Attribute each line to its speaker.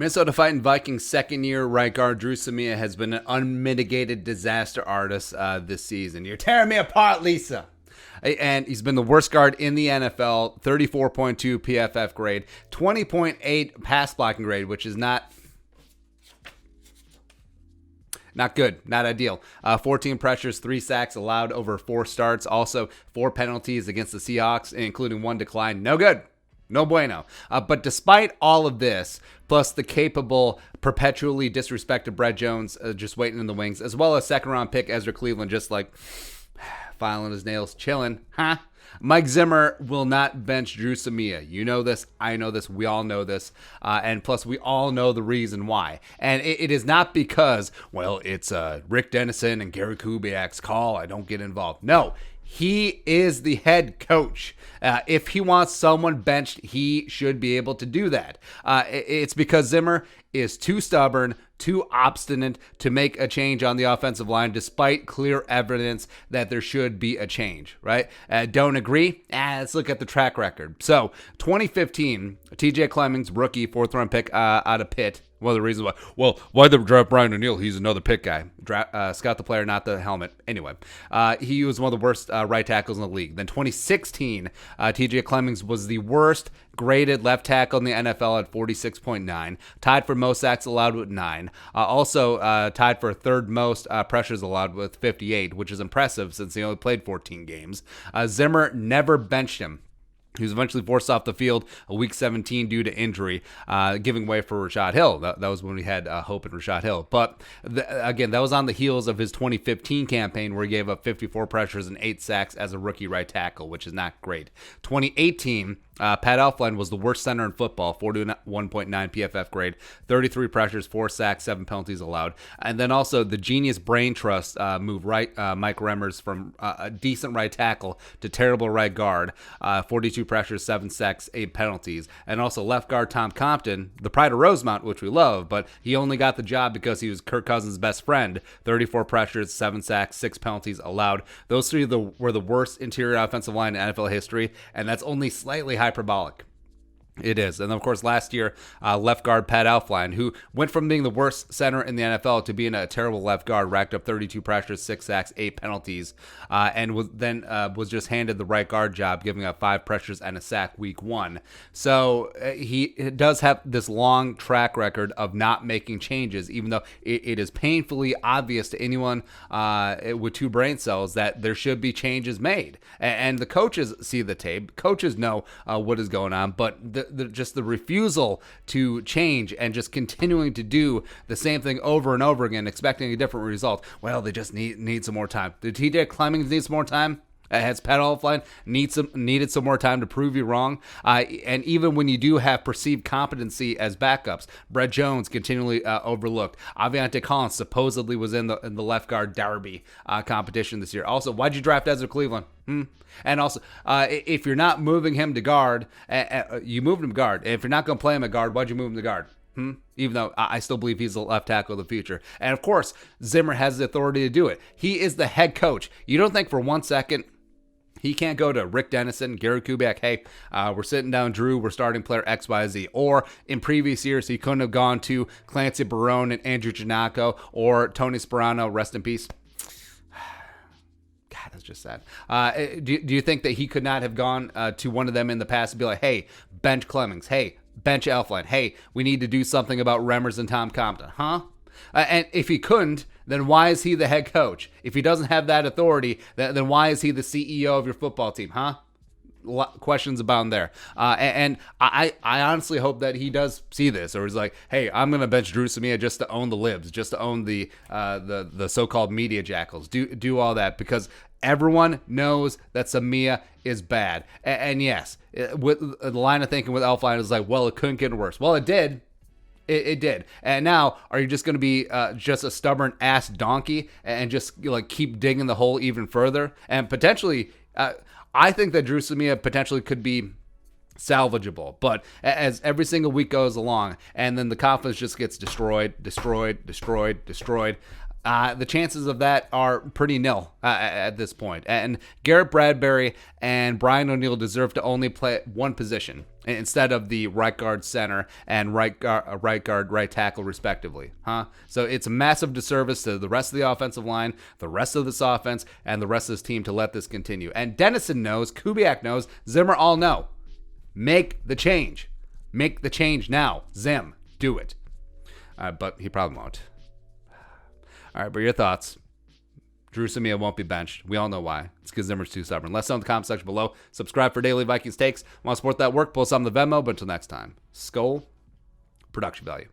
Speaker 1: Minnesota Vikings second-year right guard Dru Samia has been an unmitigated disaster artist this season. You're tearing me apart, Lisa. And he's been the worst guard in the NFL, 34.2 PFF grade, 20.8 pass blocking grade, which is not good, not ideal. 14 pressures, 3 sacks allowed over 4 starts. Also, 4 penalties against the Seahawks, including 1 decline. No good. No bueno. But despite all of this, plus the capable, perpetually disrespected Brett Jones just waiting in the wings, as well as second-round pick Ezra Cleveland just like filing his nails, chilling, Mike Zimmer will not bench Dru Samia. You know this. I know this. We all know this. And plus, we all know the reason why. And it is not because, well, it's Rick Dennison and Gary Kubiak's call. I don't get involved. No. He is the head coach. If he wants someone benched, he should be able to do that. It's because Zimmer is too stubborn, too obstinate to make a change on the offensive line, despite clear evidence that there should be a change, right? Don't agree? Let's look at the track record. So, 2015, TJ Clemmings, rookie, 4th-round pick out of Pitt. One of the reasons why they draft Brian O'Neill? He's another pick guy. Scout the player, not the helmet. Anyway, he was one of the worst right tackles in the league. Then 2016, TJ Clemmings was the worst graded left tackle in the NFL at 46.9. Tied for most sacks allowed with 9. Also tied for third most pressures allowed with 58, which is impressive since he only played 14 games. Zimmer never benched him. He was eventually forced off the field week 17 due to injury, giving way for Rashad Hill. That was when we had hope in Rashad Hill. But again, that was on the heels of his 2015 campaign where he gave up 54 pressures and 8 sacks as a rookie right tackle, which is not great. 2018, Pat Elflein was the worst center in football, 41.9 PFF grade, 33 pressures, 4 sacks, 7 penalties allowed. And then also the genius brain trust moved Mike Remmers from a decent right tackle to terrible right guard, 42 pressures, 7 sacks, 8 penalties. And also left guard Tom Compton, the pride of Rosemount, which we love, but he only got the job because he was Kirk Cousins' best friend, 34 pressures, 7 sacks, 6 penalties allowed. Those three were the worst interior offensive line in NFL history, and that's only slightly hyperbolic. It is. And of course, last year, left guard Pat Elflein, who went from being the worst center in the NFL to being a terrible left guard, racked up 32 pressures, 6 sacks, 8 penalties, and was just handed the right guard job, giving up 5 pressures and a sack week 1. So he does have this long track record of not making changes, even though it is painfully obvious to anyone with 2 brain cells that there should be changes made. And the coaches see the tape. Coaches know what is going on, but just the refusal to change and just continuing to do the same thing over and over again, expecting a different result. Well, they just need some more time. Did TJ Clemmings need some more time? Has Pat Elflein needed some more time to prove you wrong? And even when you do have perceived competency as backups, Brett Jones continually overlooked. Aviante Collins supposedly was in the left guard derby competition this year. Also, why'd you draft Ezra Cleveland? And also, if you're not moving him to guard, you moved him to guard. If you're not going to play him at guard, why'd you move him to guard? Even though I still believe he's the left tackle of the future. And of course, Zimmer has the authority to do it. He is the head coach. You don't think for 1 second he can't go to Rick Dennison, Gary Kubiak, hey, we're sitting down Drew, we're starting player XYZ. Or in previous years, he couldn't have gone to Clancy Barone and Andrew Giannacco or Tony Sperano, rest in peace. God, that's just sad. Do you think that he could not have gone to one of them in the past and be like, hey, bench Clemmings, hey, bench Elflein, hey, we need to do something about Remmers and Tom Compton, huh? And if he couldn't, then why is he the head coach? If he doesn't have that authority, then why is he the CEO of your football team, huh? Questions abound there. And I honestly hope that he does see this, or he's like, hey, I'm going to bench Dru Samia just to own the libs, just to own the so-called media jackals. Do all that, because everyone knows that Samia is bad. And yes, with the line of thinking with Elflein is like, well, it couldn't get worse. Well, it did. It did. And now, are you just going to be just a stubborn ass donkey and just keep digging the hole even further? And potentially, I think that Dru Samia potentially could be salvageable. But as every single week goes along, and then the confidence just gets destroyed, The chances of that are pretty nil at this point. And Garrett Bradbury and Brian O'Neill deserve to only play one position instead of the right guard, center, and right guard, right tackle, respectively. So it's a massive disservice to the rest of the offensive line, the rest of this offense, and the rest of this team to let this continue. And Dennison knows, Kubiak knows, Zimmer all know. Make the change. Make the change now. Zim, do it. But he probably won't. All right, but your thoughts. Dru Samia won't be benched. We all know why. It's because Zimmer's too stubborn. Let us know in the comment section below. Subscribe for daily Vikings takes. Want to support that work? Post on the Venmo. But until next time, Skol, production value.